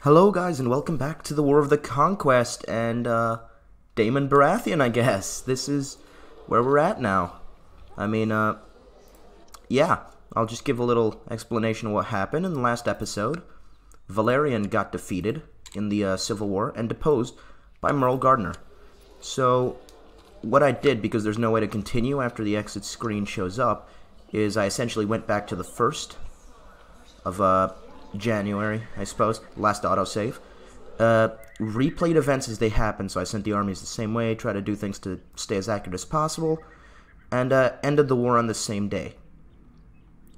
Hello guys and welcome back to the War of the Conquest and Daemon Baratheon, I guess. This is where we're at now. Yeah, I'll just give a little explanation of what happened in the last episode. Valerian got defeated in the Civil War and deposed by Merle Gardner. So, what I did, because there's no way to continue after the exit screen shows up, is I essentially went back to the 1st of January, I suppose, last autosave. Replayed events as they happened, so I sent the armies the same way, tried to do things to stay as accurate as possible, and ended the war on the same day.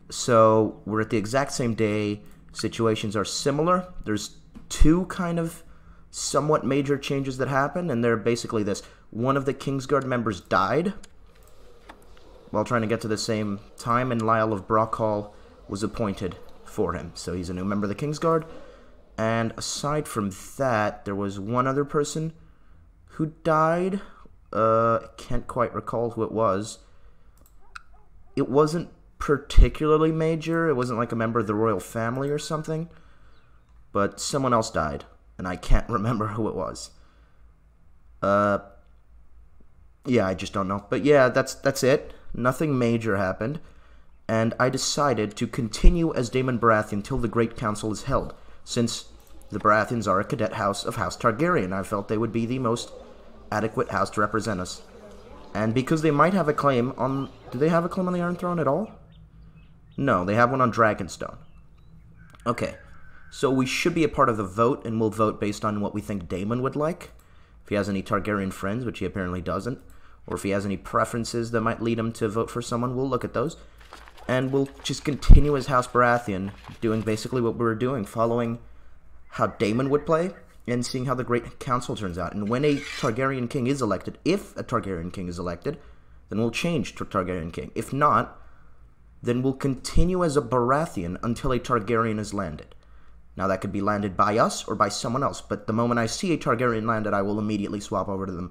So, we're at the exact same day, situations are similar. There's two kind of somewhat major changes that happened, and they're basically this. One of the Kingsguard members died while trying to get to the same time, and Lyle of Brockhall was appointed for him. So he's a new member of the Kingsguard. And aside from that, there was one other person who died. Can't quite recall who it was. It wasn't particularly major. It wasn't like a member of the royal family or something. But someone else died, and I can't remember who it was. Yeah, I just don't know. But yeah, that's it. Nothing major happened. And I decided to continue as Daemon Baratheon till the Great Council is held, since the Baratheons are a cadet house of House Targaryen. I felt they would be the most adequate house to represent us. And because they might have a claim on... Do they have a claim on the Iron Throne at all? No, they have one on Dragonstone. Okay, so we should be a part of the vote, and we'll vote based on what we think Daemon would like. If he has any Targaryen friends, which he apparently doesn't, or if he has any preferences that might lead him to vote for someone, we'll look at those. And we'll just continue as House Baratheon, doing basically what we were doing, following how Daemon would play, and seeing how the Great Council turns out. And when a Targaryen king is elected, if a Targaryen king is elected, then we'll change to Targaryen king. If not, then we'll continue as a Baratheon until a Targaryen is landed. Now that could be landed by us or by someone else, but the moment I see a Targaryen landed, I will immediately swap over to them,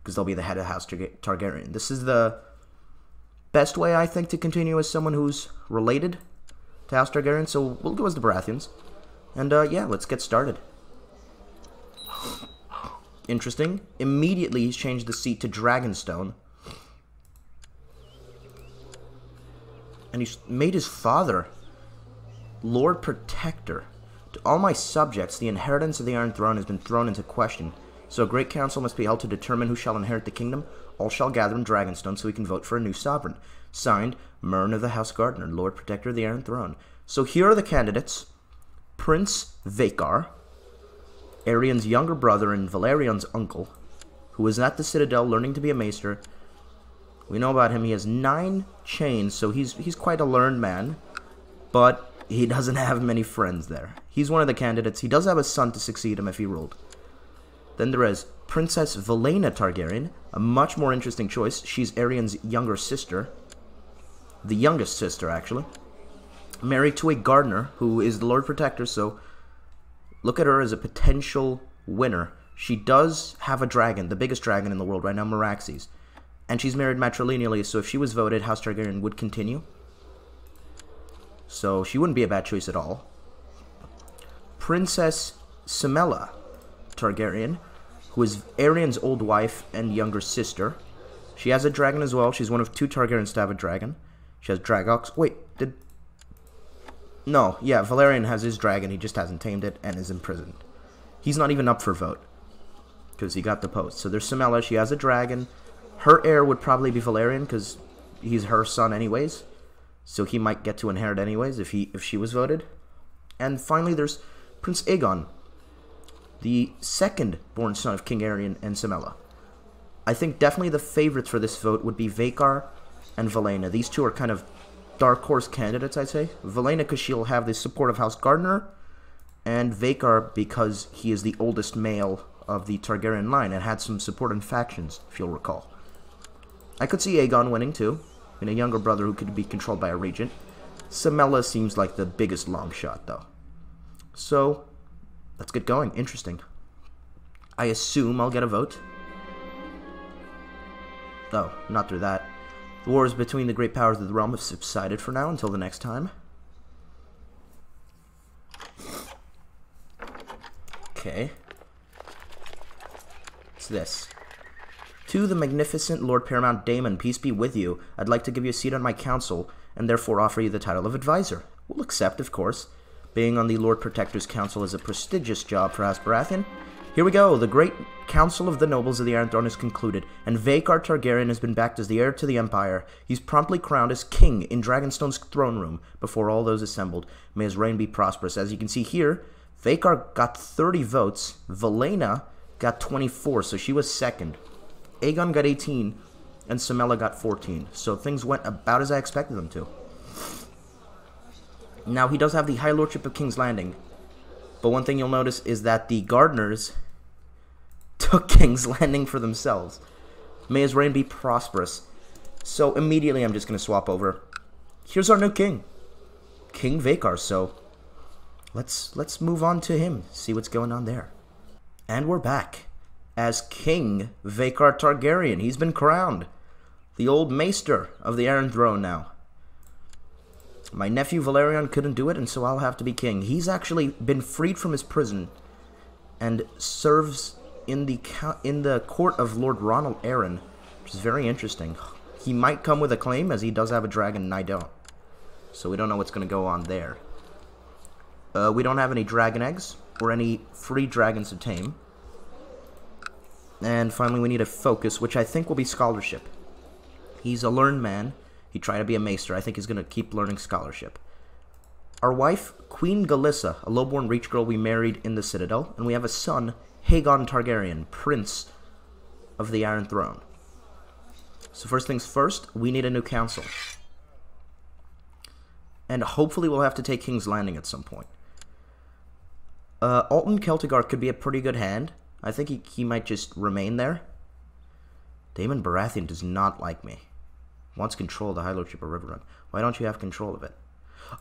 because they'll be the head of House Targaryen. This is the best way, I think, to continue as someone who's related to House Targaryen, so we'll go as the Baratheons. And, yeah, let's get started. Interesting. Immediately, he's changed the seat to Dragonstone. And he's made his father Lord Protector. To all my subjects, the inheritance of the Iron Throne has been thrown into question. So a great council must be held to determine who shall inherit the kingdom. All shall gather in Dragonstone so we can vote for a new sovereign. Signed, Mern of the House Gardner, Lord Protector of the Iron Throne. So here are the candidates. Prince Vacar, Aerion's younger brother and Valerion's uncle, who is at the Citadel learning to be a maester. We know about him. He has 9 chains, so he's quite a learned man. But he doesn't have many friends there. He's one of the candidates. He does have a son to succeed him if he ruled. Then there is Princess Valena Targaryen, a much more interesting choice. She's Aerion's younger sister. The youngest sister, actually. Married to a gardener, who is the Lord Protector, so look at her as a potential winner. She does have a dragon, the biggest dragon in the world right now, Meraxes. And she's married matrilineally, so if she was voted, House Targaryen would continue. So she wouldn't be a bad choice at all. Princess Samela Targaryen, who is Aerion's old wife and younger sister. She has a dragon as well. She's one of 2 Targaryens to have a dragon. She has Dragox. Wait, No, yeah, Valerian has his dragon. He just hasn't tamed it and is imprisoned. He's not even up for vote, because he got deposed. So there's Samela. She has a dragon. Her heir would probably be Valerian, because he's her son anyways. So he might get to inherit anyways if she was voted. And finally, there's Prince Aegon, the second-born son of King Aerion and Samela. I think definitely the favorites for this vote would be Vacar and Valena. These two are kind of dark horse candidates, I'd say. Valena because she'll have the support of House Gardner, and Vacar because he is the oldest male of the Targaryen line and had some support in factions, if you'll recall. I could see Aegon winning too, and a younger brother who could be controlled by a regent. Samela seems like the biggest long shot, though. So, let's get going. Interesting. I assume I'll get a vote. Oh, not through that. The wars between the great powers of the realm have subsided for now until the next time. Okay. What's this? To the magnificent Lord Paramount Daemon, peace be with you. I'd like to give you a seat on my council, and therefore offer you the title of advisor. We'll accept, of course. Being on the Lord Protector's Council is a prestigious job for House Baratheon. Here we go. The great Council of the Nobles of the Iron Throne is concluded, and Vhagar Targaryen has been backed as the heir to the Empire. He's promptly crowned as king in Dragonstone's throne room before all those assembled. May his reign be prosperous. As you can see here, Vhagar got 30 votes. Valena got 24, so she was second. Aegon got 18, and Samela got 14. So things went about as I expected them to. Now, he does have the High Lordship of King's Landing, but one thing you'll notice is that the Gardeners took King's Landing for themselves. May his reign be prosperous. So immediately I'm just going to swap over. Here's our new king, King Vhagar, so let's move on to him, see what's going on there. And we're back as King Vhagar Targaryen. He's been crowned the old maester of the Iron Throne now. My nephew Valerion couldn't do it, and so I'll have to be king. He's actually been freed from his prison and serves in the court of Lord Ronald Arryn, which is very interesting. He might come with a claim, as he does have a dragon, and I don't. So we don't know what's going to go on there. We don't have any dragon eggs or any free dragons to tame. And finally, we need a focus, which I think will be scholarship. He's a learned man. He tried to be a maester. I think he's going to keep learning scholarship. Our wife, Queen Galissa, a lowborn reach girl we married in the Citadel. And we have a son, Aegon Targaryen, Prince of the Iron Throne. So first things first, we need a new council. And hopefully we'll have to take King's Landing at some point. Alton Celtigar could be a pretty good hand. I think he might just remain there. Daemon Baratheon does not like me. Wants control of the High Lordship of Riverrun. Why don't you have control of it?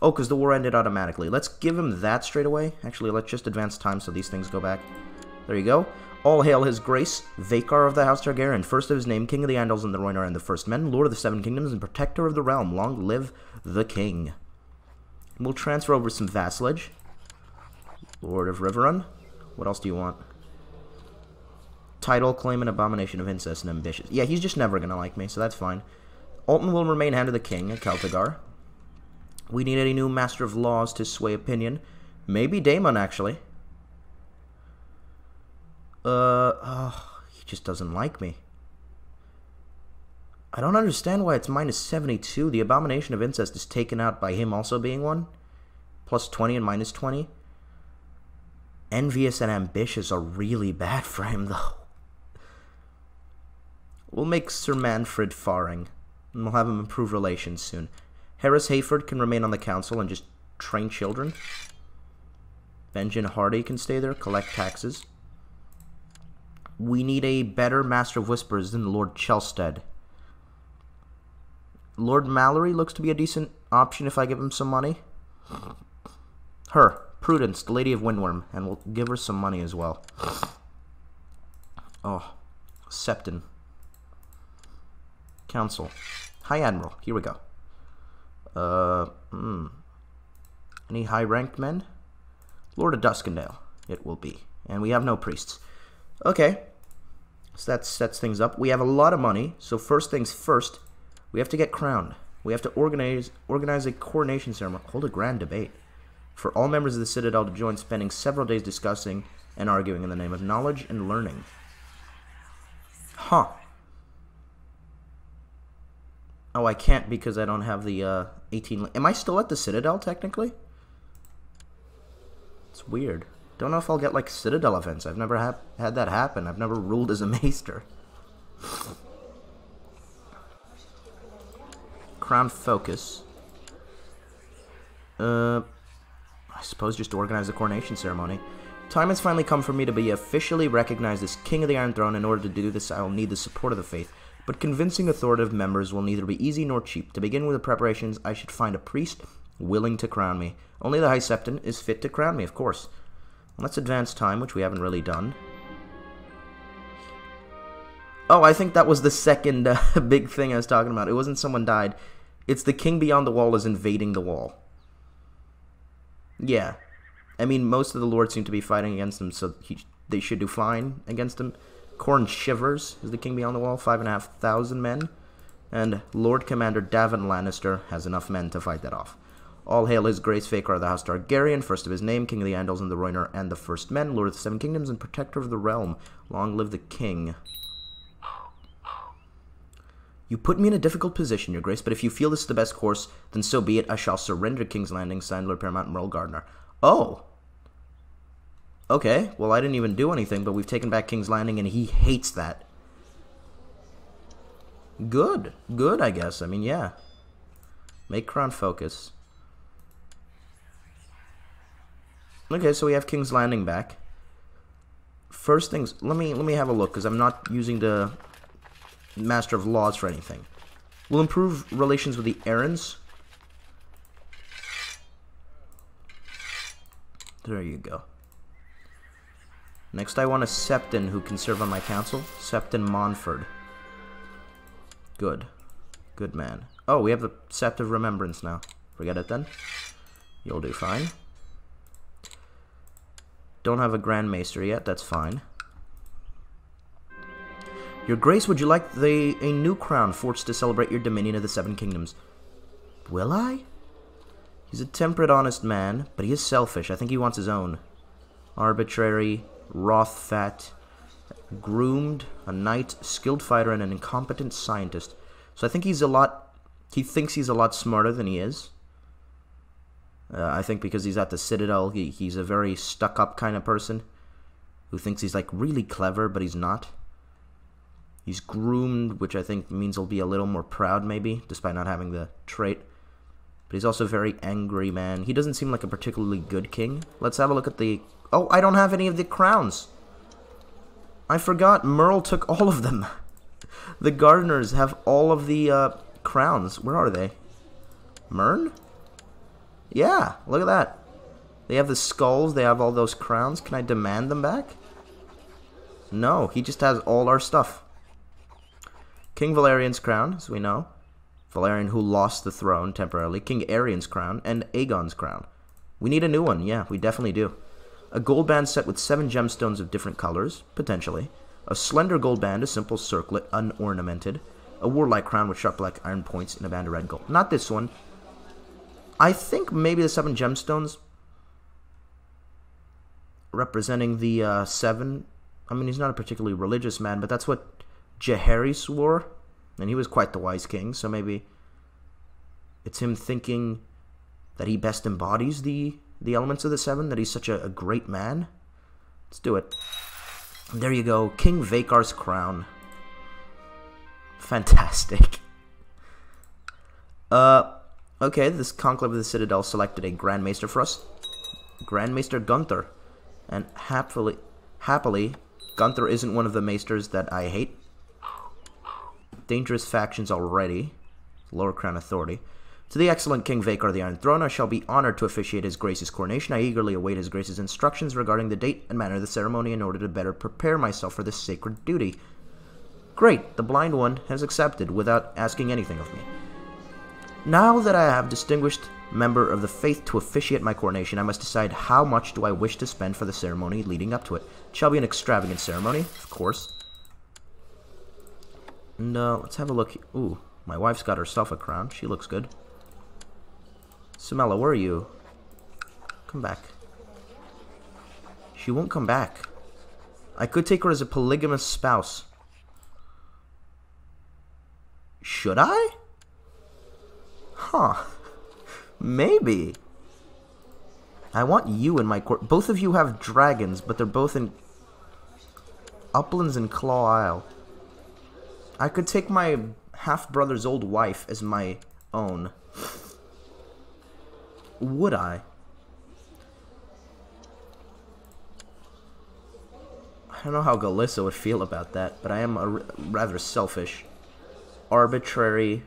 Oh, because the war ended automatically. Let's give him that straight away. Actually, let's just advance time so these things go back. There you go. All hail his grace, Vhagar of the House Targaryen, first of his name, King of the Andals and the Rhoynar and the First Men, Lord of the Seven Kingdoms, and Protector of the Realm. Long live the King. We'll transfer over some vassalage. Lord of Riverrun. What else do you want? Title, claim, and abomination of incest and ambitious. Yeah, he's just never going to like me, so that's fine. Alton will remain hand of the king at Celtigar. We need a new master of laws to sway opinion. Maybe Daemon, actually. He just doesn't like me. I don't understand why it's minus 72. The abomination of incest is taken out by him also being one. Plus 20 and minus 20. Envious and ambitious are really bad for him, though. We'll make Sir Manfred Faring, and we'll have him improve relations soon. Harris Hayford can remain on the council and just train children. Benjen Hardy can stay there, collect taxes. We need a better Master of Whispers than Lord Chelstead. Lord Mallory looks to be a decent option if I give him some money. Her, Prudence, the Lady of Windworm, and we'll give her some money as well. Oh, Septon. Council. High Admiral, here we go. Any high-ranked men? Lord of Duskendale, it will be. And we have no priests. Okay. So that sets things up. We have a lot of money, so first things first, we have to get crowned. We have to organize a coronation ceremony, hold a grand debate for all members of the Citadel to join, spending several days discussing and arguing in the name of knowledge and learning. Huh. Oh, I can't because I don't have the 18... Am I still at the Citadel, technically? It's weird. Don't know if I'll get, like, Citadel events. I've never had that happen. I've never ruled as a maester. Crown focus. I suppose just to organize the coronation ceremony. Time has finally come for me to be officially recognized as King of the Iron Throne. In order to do this, I will need the support of the faith. But convincing authoritative members will neither be easy nor cheap. To begin with the preparations, I should find a priest willing to crown me. Only the High Septon is fit to crown me, of course. Let's advance time, which we haven't really done. Oh, I think that was the second big thing I was talking about. It wasn't someone died. It's the king beyond the wall is invading the wall. Yeah. I mean, most of the lords seem to be fighting against him, so they should do fine against him. Corn Shivers is the king beyond the wall, 5,500 men. And Lord Commander Davin Lannister has enough men to fight that off. All hail his grace, Vakar of the House Targaryen, first of his name, king of the Andals and the Rhoynar and the First Men, lord of the Seven Kingdoms and protector of the realm. Long live the king. You put me in a difficult position, your grace, but if you feel this is the best course, then so be it. I shall surrender King's Landing, signed Lord Paramount Merle Gardner. Oh! Okay, well I didn't even do anything, but we've taken back King's Landing and he hates that. Good. Good, I guess. I mean, yeah. Make Crown focus. Okay, so we have King's Landing back. First things, let me have a look, because I'm not using the Master of Laws for anything. We'll improve relations with the Arryns. There you go. Next I want a Septon who can serve on my council. Septon Monford. Good. Good man. Oh, we have the Sept of Remembrance now. Forget it then. You'll do fine. Don't have a Grand Maester yet, that's fine. Your Grace, would you like a new crown forged to celebrate your dominion of the Seven Kingdoms? Will I? He's a temperate, honest man, but he is selfish. I think he wants his own. Arbitrary, wrath-fat, groomed, a knight, skilled fighter, and an incompetent scientist. So I think he's a lot... He thinks he's a lot smarter than he is. I think because he's at the Citadel, he's a very stuck-up kind of person who thinks he's, like, really clever, but he's not. He's groomed, which I think means he'll be a little more proud, maybe, despite not having the trait. But he's also a very angry man. He doesn't seem like a particularly good king. Let's have a look at the... Oh, I don't have any of the crowns. I forgot. Merle took all of them. The gardeners have all of the crowns. Where are they? Mern? Yeah, look at that. They have the skulls. They have all those crowns. Can I demand them back? No, he just has all our stuff. King Valerian's crown, as we know. Valerian who lost the throne temporarily. King Aeryn's crown and Aegon's crown. We need a new one. Yeah, we definitely do. A gold band set with 7 gemstones of different colors, potentially. A slender gold band, a simple circlet, unornamented. A warlike crown with sharp black iron points and a band of red gold. Not this one. I think maybe the 7 gemstones representing the 7. I mean, he's not a particularly religious man, but that's what Jaehaerys wore. And he was quite the wise king, so maybe it's him thinking that he best embodies the elements of the 7, that he's such a great man. Let's do it. There you go, King Vakar's crown. Fantastic. Okay, this Conclave of the Citadel selected a Grand Maester for us. Grand Maester Gunther. And happily, Gunther isn't one of the Maesters that I hate. Dangerous factions already. Lower Crown Authority. To the excellent King Vakar of the Iron Throne, I shall be honored to officiate His Grace's coronation. I eagerly await His Grace's instructions regarding the date and manner of the ceremony in order to better prepare myself for this sacred duty. Great, the Blind One has accepted without asking anything of me. Now that I have distinguished member of the faith to officiate my coronation, I must decide how much do I wish to spend for the ceremony leading up to it. It shall be an extravagant ceremony, of course. And let's have a look. Ooh, my wife's got herself a crown. She looks good. Samela, where are you? Come back. She won't come back. I could take her as a polygamous spouse. Should I? Huh. Maybe. I want you in my court. Both of you have dragons, but they're both in Uplands and Claw Isle. I could take my half-brother's old wife as my own. Would I? I don't know how Galissa would feel about that, but I am rather selfish. Arbitrary.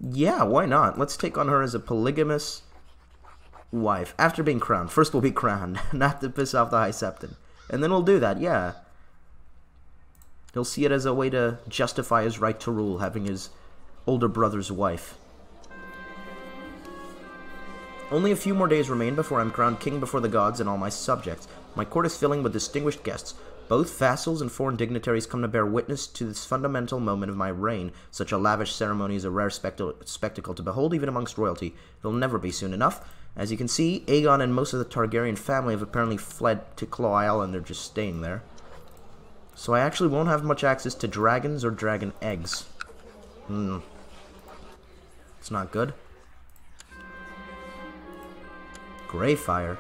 Yeah, why not? Let's take on her as a polygamous wife. After being crowned. First we'll be crowned, not to piss off the High Septon. And then we'll do that, yeah. He'll see it as a way to justify his right to rule, having his older brother's wife. Only a few more days remain before I'm crowned king before the gods and all my subjects. My court is filling with distinguished guests. Both vassals and foreign dignitaries come to bear witness to this fundamental moment of my reign. Such a lavish ceremony is a rare spectacle to behold even amongst royalty. It'll never be soon enough. As you can see, Aegon and most of the Targaryen family have apparently fled to Claw Isle and they're just staying there. So I actually won't have much access to dragons or dragon eggs. It's not good. Greyfire.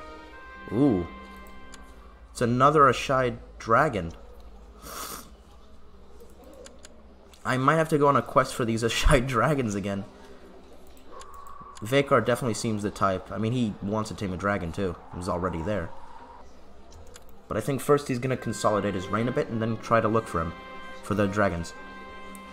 Ooh. It's another Ashai dragon. I might have to go on a quest for these Ashai dragons again. Vhagar definitely seems the type. I mean, he wants to tame a dragon too. He was already there. But I think first he's going to consolidate his reign a bit and then try to look for him. For the dragons.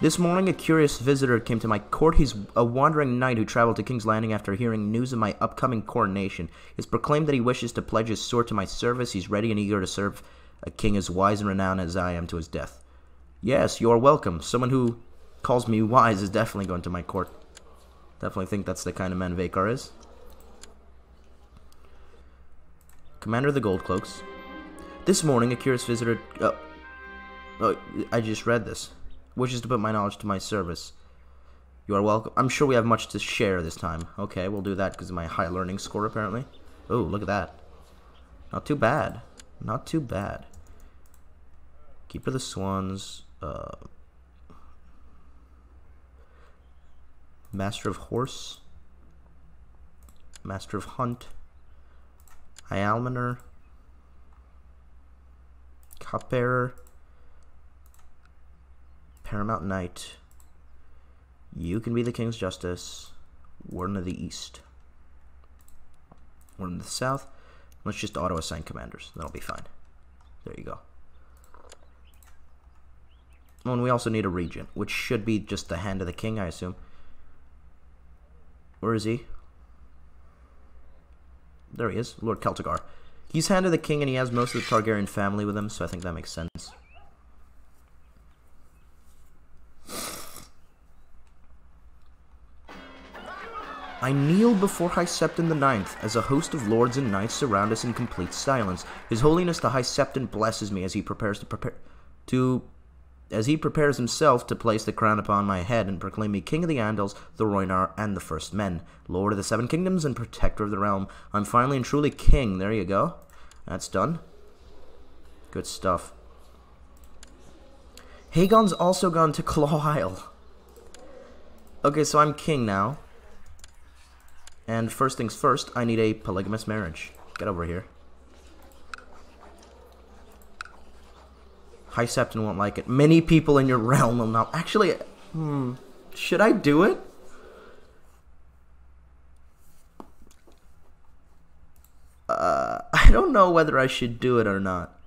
This morning, a curious visitor came to my court. He's a wandering knight who traveled to King's Landing after hearing news of my upcoming coronation. He's proclaimed that he wishes to pledge his sword to my service. He's ready and eager to serve a king as wise and renowned as I am to his death. Yes, you're welcome. Someone who calls me wise is definitely going to my court. Definitely think that's the kind of man Vhagar is. Commander of the Gold Cloaks. This morning, a curious visitor... Oh, I just read this. Wishes to put my knowledge to my service. You are welcome. I'm sure we have much to share this time. Okay, we'll do that because of my high learning score, apparently. Oh, look at that. Not too bad. Not too bad. Keeper of the Swans. Master of Horse. Master of Hunt. Almoner. Cupbearer. Paramount Knight. You can be the King's Justice. Warden of the East. Warden of the South. Let's just auto-assign commanders. That'll be fine. There you go. Oh, and we also need a regent, which should be just the Hand of the King, I assume. Where is he? There he is. Lord Celtigar. He's Hand of the King, and he has most of the Targaryen family with him, so I think that makes sense. I kneel before High Septon the Ninth, as a host of lords and knights surround us in complete silence. His Holiness the High Septon blesses me as he prepares himself to place the crown upon my head and proclaim me King of the Andals, the Rhoynar, and the First Men, Lord of the Seven Kingdoms and Protector of the Realm. I'm finally and truly king. There you go. That's done. Good stuff. Aegon's also gone to Claw Isle. Okay, so I'm king now. And first things first, I need a polygamous marriage. Get over here. High Septon won't like it. Many people in your realm will not. Actually, should I do it? I don't know whether I should do it or not.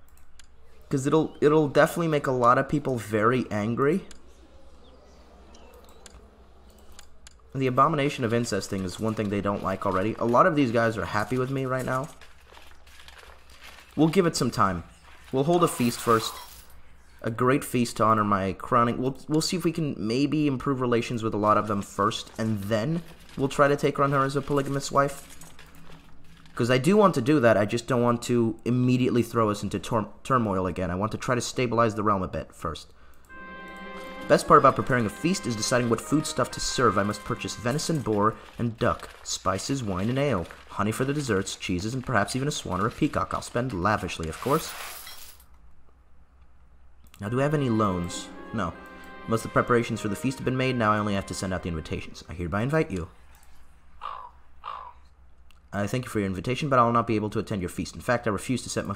Because it'll definitely make a lot of people very angry. The abomination of incest thing is one thing they don't like already. A lot of these guys are happy with me right now. We'll give it some time. We'll hold a feast first. A great feast to honor my crowning. We'll see if we can maybe improve relations with a lot of them first. And then we'll try to take on her as a polygamous wife. Because I do want to do that. I just don't want to immediately throw us into turmoil again. I want to try to stabilize the realm a bit first. Best part about preparing a feast is deciding what foodstuff to serve. I must purchase venison, boar, and duck, spices, wine, and ale, honey for the desserts, cheeses, and perhaps even a swan or a peacock. I'll spend lavishly, of course. Now, do I have any loans? No. Most of the preparations for the feast have been made. Now I only have to send out the invitations. I hereby invite you. I thank you for your invitation, but I will not be able to attend your feast. In fact, I refuse to set my...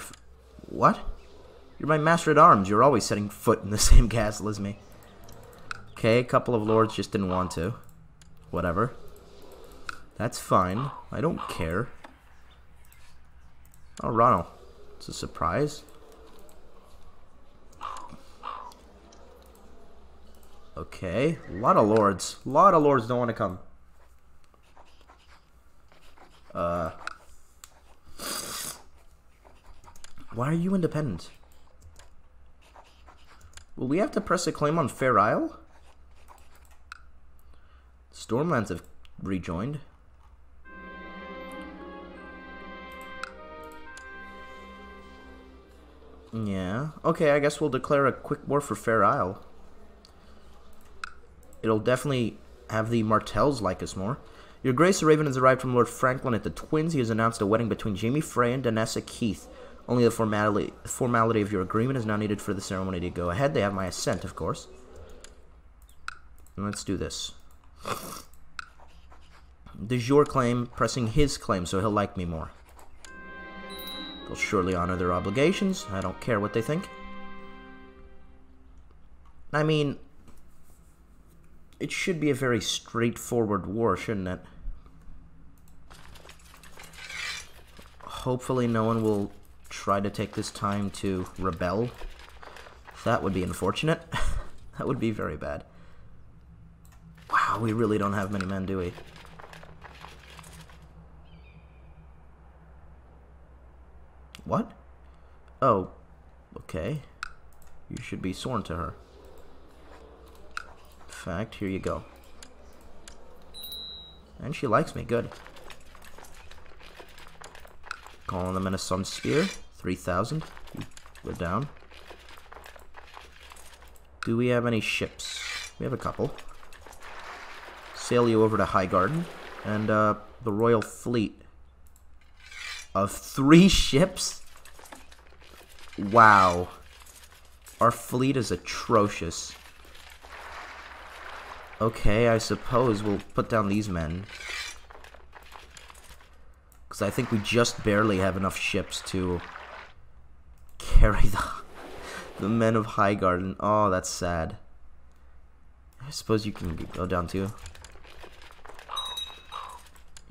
What? You're my master-at-arms. You're always setting foot in the same castle as me. Okay, a couple of lords just didn't want to. Whatever. That's fine. I don't care. Oh, Ronald. It's a surprise. Okay. A lot of lords. A lot of lords don't want to come. Why are you independent? Will we have to press a claim on Fair Isle? Stormlands have rejoined. Yeah. Okay, I guess we'll declare a quick war for Fair Isle. It'll definitely have the Martells like us more. Your Grace, a raven has arrived from Lord Franklin at the Twins. He has announced a wedding between Jamie Frey and Danessa Keith. Only the formality of your agreement is now needed for the ceremony to go ahead. They have my assent, of course. And let's do this. De jure claim, pressing his claim, so he'll like me more. They'll surely honor their obligations. I don't care what they think. I mean, it should be a very straightforward war, shouldn't it? Hopefully no one will try to take this time to rebel. That would be unfortunate. That would be very bad. Wow, we really don't have many men, do we? What? Oh, okay. You should be sworn to her. In fact, here you go. And she likes me, good. Calling them in a sun spear. 3,000. Go down. Do we have any ships? We have a couple. Sail you over to Highgarden. And the Royal Fleet of 3 ships? Wow. Our fleet is atrocious. Okay, I suppose we'll put down these men. Because I think we just barely have enough ships to carry the men of Highgarden. Oh, that's sad. I suppose you can go down too.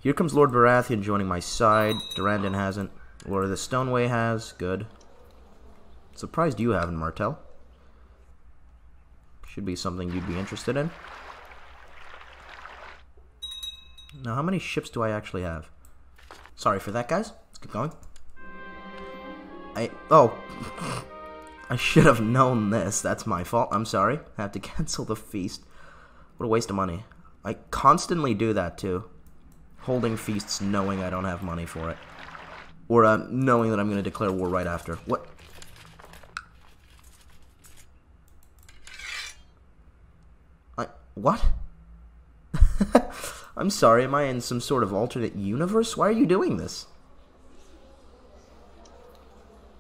Here comes Lord Baratheon joining my side. Durandon hasn't. Lord of the Stoneway has. Good. Surprised you haven't, Martell. Should be something you'd be interested in. Now, how many ships do I actually have? Sorry for that, guys. Let's keep going. Oh. I should have known this. That's my fault. I'm sorry. I have to cancel the feast. What a waste of money. I constantly do that, too. Holding feasts knowing I don't have money for it. Or knowing that I'm going to declare war right after. What? What? I'm sorry, am I in some sort of alternate universe? Why are you doing this?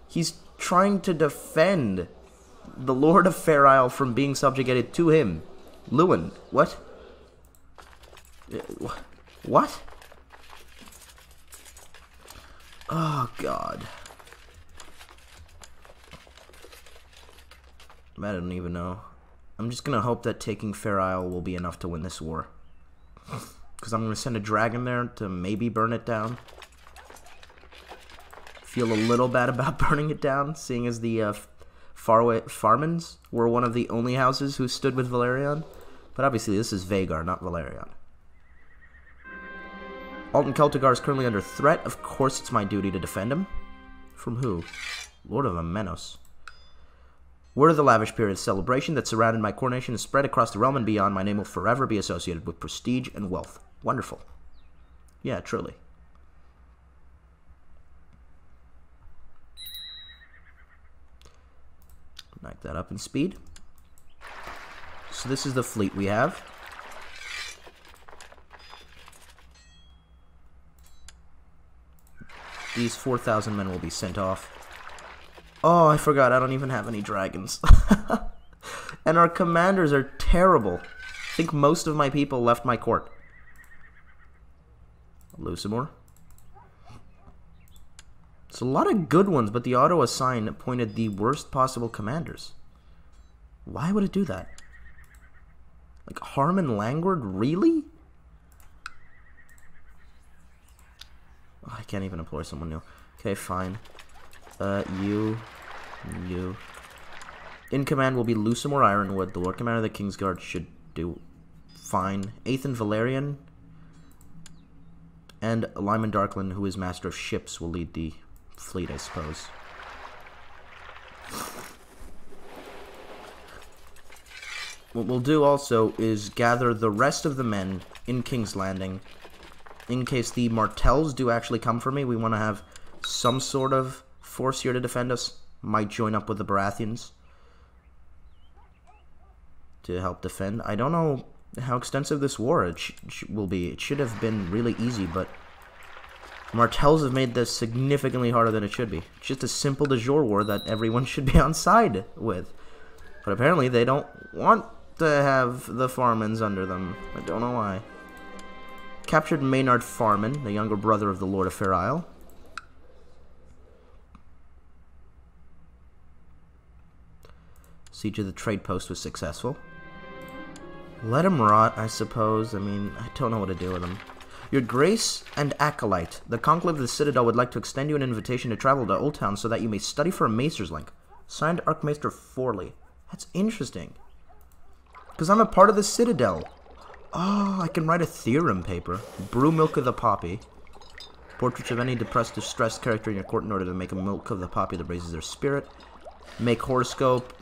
He's trying to defend the Lord of Fair Isle from being subjugated to him. Lewin, what? What? Oh, God. I don't even know. I'm just gonna hope that taking Fair Isle will be enough to win this war. Because I'm gonna send a dragon there to maybe burn it down. Feel a little bad about burning it down, seeing as the Farmans were one of the only houses who stood with Valerion. But obviously this is Vagar, not Valerion. Alton Celtigar is currently under threat. Of course it's my duty to defend him. From who? Lord of Amenos. Word of the lavish period of celebration that surrounded my coronation is spread across the realm and beyond. My name will forever be associated with prestige and wealth. Wonderful. Yeah, truly. Knock that up in speed. So this is the fleet we have. These 4,000 men will be sent off. Oh, I forgot. I don't even have any dragons. And our commanders are terrible. I think most of my people left my court. Lusamore. It's a lot of good ones, but the auto-assign appointed the worst possible commanders. Why would it do that? Like, Harmon Langward? Really? Oh, I can't even employ someone new. Okay, fine. You. In command will be Lusamore Ironwood. The Lord Commander of the Kingsguard should do fine. Aethan Valerian. And Lyman Darkland, who is Master of Ships, will lead the fleet, I suppose. What we'll do also is gather the rest of the men in King's Landing. In case the Martells do actually come for me, we want to have some sort of force here to defend us. might join up with the Baratheons to help defend. I don't know how extensive this war will be. It should have been really easy, but Martells have made this significantly harder than it should be. It's just a simple de jure war that everyone should be on side with. But apparently they don't want to have the Farmans under them. I don't know why. Captured Maynard Farman, the younger brother of the Lord of Fair Isle. Siege of the trade post was successful. Let him rot, I suppose. I mean, I don't know what to do with him. Your Grace and Acolyte, the Conclave of the Citadel would like to extend you an invitation to travel to Old Town so that you may study for a Maester's Link. Signed, Archmaester Forley. That's interesting. Because I'm a part of the Citadel. Oh, I can write a theorem paper. Brew milk of the poppy. Portraits of any depressed, distressed character in your court in order to make a milk of the poppy that raises their spirit. Make horoscope.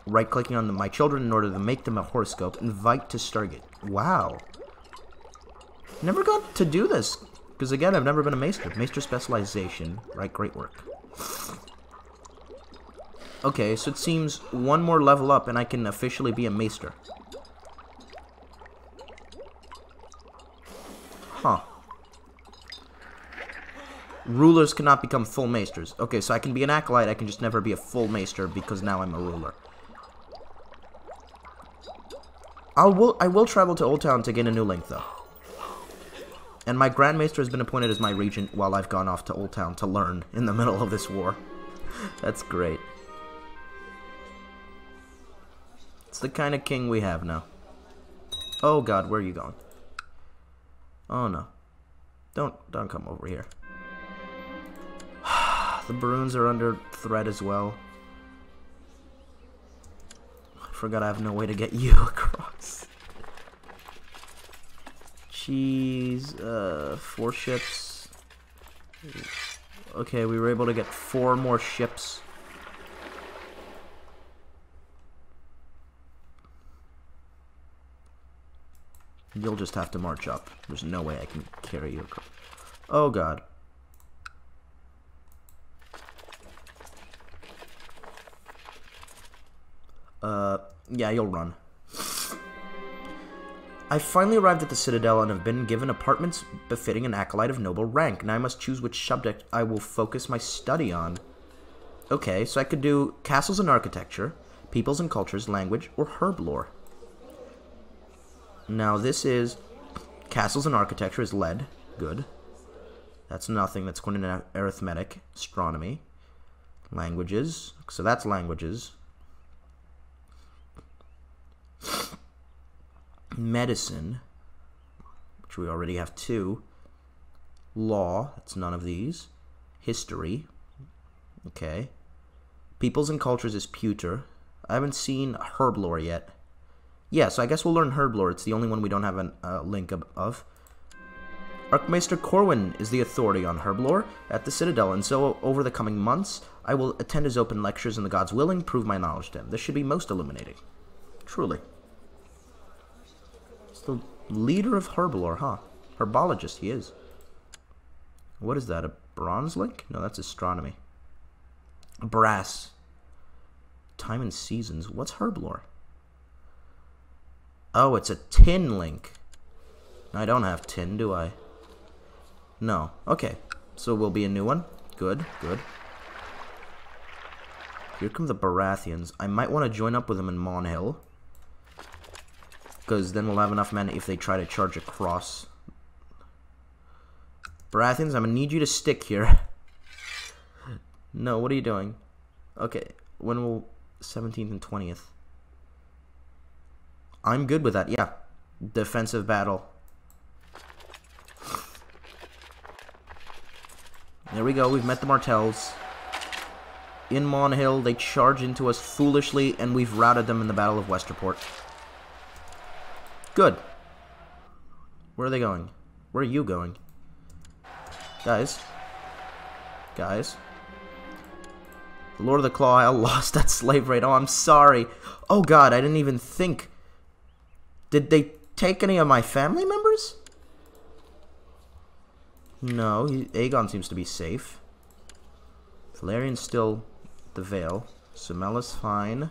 Right-clicking on my children in order to make them a horoscope. Invite to Stargate. Wow. Never got to do this. Because again, I've never been a Maester. Maester specialization. Right, great work. Okay, so it seems one more level up and I can officially be a Maester. Huh. Rulers cannot become full Maesters. Okay, so I can be an Acolyte, I can just never be a full Maester because now I'm a ruler. I will travel to Old Town to gain a new link, though. And my Grand Maester has been appointed as my regent while I've gone off to Old Town to learn in the middle of this war. That's great. It's the kind of king we have now. Oh god, where are you going? Oh no. Don't come over here. The Baroons are under threat as well. I forgot I have no way to get you across. Jeez, 4 ships. Okay, we were able to get 4 more ships. You'll just have to march up. There's no way I can carry you across. Oh god. Yeah, you'll run. I finally arrived at the Citadel and have been given apartments befitting an acolyte of noble rank. Now I must choose which subject I will focus my study on. Okay, so I could do castles and architecture, peoples and cultures, language, or herb lore. Now this is castles and architecture is lead. Good. That's nothing. That's going into arithmetic, astronomy, languages. So that's languages. Medicine, which we already have 2. Law, that's none of these. History, okay. Peoples and cultures is pewter. I haven't seen herb lore yet. Yeah, so I guess we'll learn herb lore. It's the only one we don't have a link of. Archmaester Corwin is the authority on herb lore at the Citadel, and so over the coming months, I will attend his open lectures and the gods willing, prove my knowledge to him. This should be most illuminating. Truly. It's the leader of herb lore, huh? Herbologist, he is. What is that, a bronze link? No, that's astronomy. Brass. Time and seasons. What's herb lore? Oh, it's a tin link. I don't have tin, do I? No. Okay. So will be a new one. Good, good. Here come the Baratheons. I might want to join up with them in Monhill. Because then we'll have enough men if they try to charge across. Baratheons, I'm going to need you to stick here. No, what are you doing? Okay. When will... 17th and 20th. I'm good with that, yeah. Defensive battle. There we go, we've met the Martells. In Monhill, they charge into us foolishly, and we've routed them in the Battle of Westerport. Good. Where are they going? Where are you going? Guys. Guys. The Lord of the Claw Isle lost that slave raid. Oh, I'm sorry. Oh god, I didn't even think. Did they take any of my family members? No, Aegon seems to be safe. Valerian's still the Vale. Sumella's fine.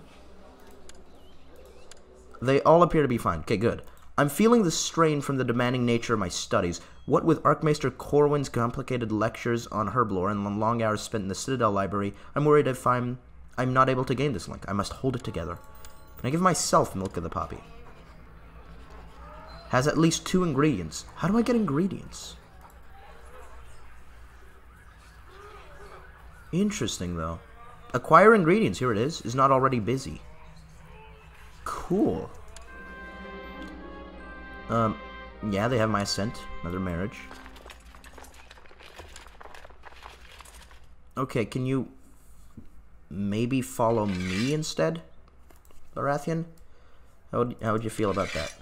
They all appear to be fine. Okay, good. I'm feeling the strain from the demanding nature of my studies. What with Archmaester Corwin's complicated lectures on herblore and the long hours spent in the Citadel Library, I'm worried if I'm not able to gain this link. I must hold it together. Can I give myself Milk of the Poppy? Has at least 2 ingredients. How do I get ingredients? Interesting, though. Acquire ingredients, here it is not already busy. Cool. Yeah, they have my assent. Another marriage. Okay, can you maybe follow me instead, Baratheon? How would you feel about that?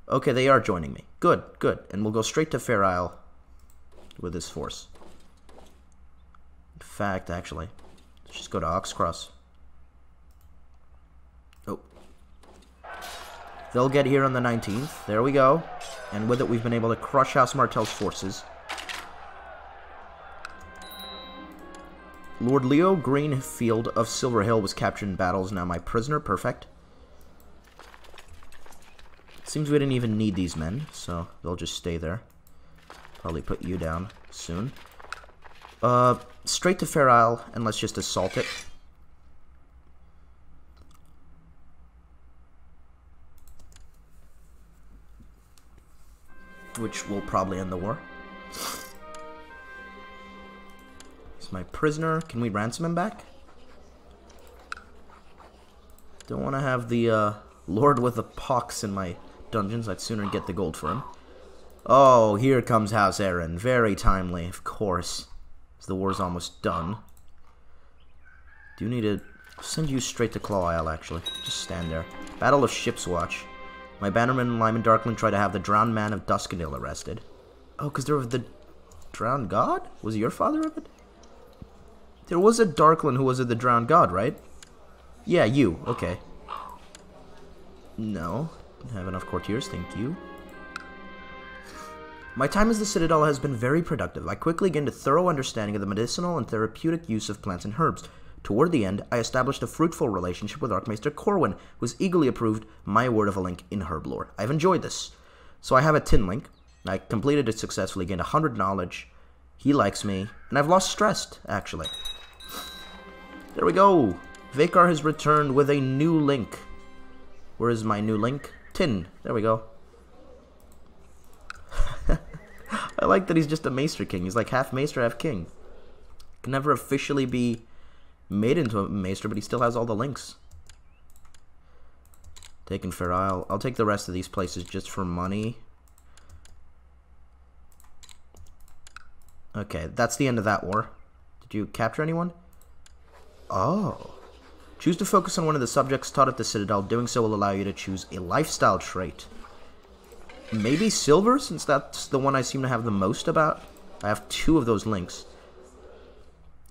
Okay, they are joining me. Good, good. And we'll go straight to Fair Isle with this force. In fact, actually, let's just go to Oxcross. Oh. They'll get here on the 19th. There we go. And with it, we've been able to crush House Martell's forces. Lord Leo Greenfield of Silverhill was captured in battle, is now my prisoner. Perfect. Seems we didn't even need these men, so they'll just stay there. Probably put you down soon. Straight to Fair Isle, and let's just assault it. Which will probably end the war. He's my prisoner. Can we ransom him back? Don't want to have the Lord with the pox in my dungeons. I'd sooner get the gold for him. Oh, here comes House Aaron. Very timely, of course. As the war's almost done. Do need to send you straight to Claw Isle, actually. Just stand there. Battle of Ship's Watch. My bannerman Lyman Darkland tried to have the drowned man of Duskendale arrested. Oh, because there was the drowned god? Was he your father of it? There was a Darkland who was the drowned god, right? Yeah, you. Okay. No. Didn't have enough courtiers, thank you. My time as the Citadel has been very productive. I quickly gained a thorough understanding of the medicinal and therapeutic use of plants and herbs. Toward the end, I established a fruitful relationship with Archmaester Corwin, who has eagerly approved my word of a link in herblore. I've enjoyed this. So I have a tin link. I completed it successfully, gained 100 knowledge. He likes me, and I've lost stress, actually. There we go. Vakar has returned with a new link. Where is my new link? Tin. There we go. I like that he's just a Maester King. He's like half Maester, half King. Can never officially be made into a Maester, but he still has all the links. Taking Fair Isle. I'll take the rest of these places just for money. Okay, that's the end of that war. Did you capture anyone? Oh. Choose to focus on one of the subjects taught at the Citadel. Doing so will allow you to choose a lifestyle trait. Maybe silver, since that's the one I seem to have the most about. I have 2 of those links.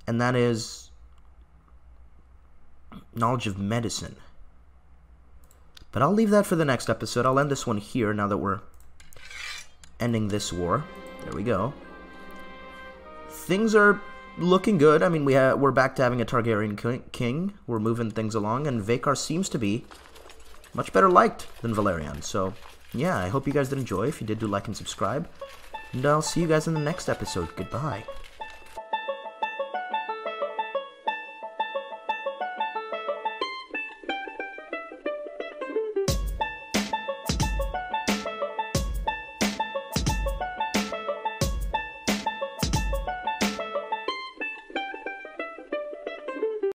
And that is knowledge of medicine. But I'll leave that for the next episode. I'll end this one here now that we're ending this war. There we go. Things are looking good. I mean, we're back to having a Targaryen king. We're moving things along, and Vakar seems to be much better liked than Valerian. So, yeah, I hope you guys did enjoy. If you did, do like and subscribe. And I'll see you guys in the next episode. Goodbye.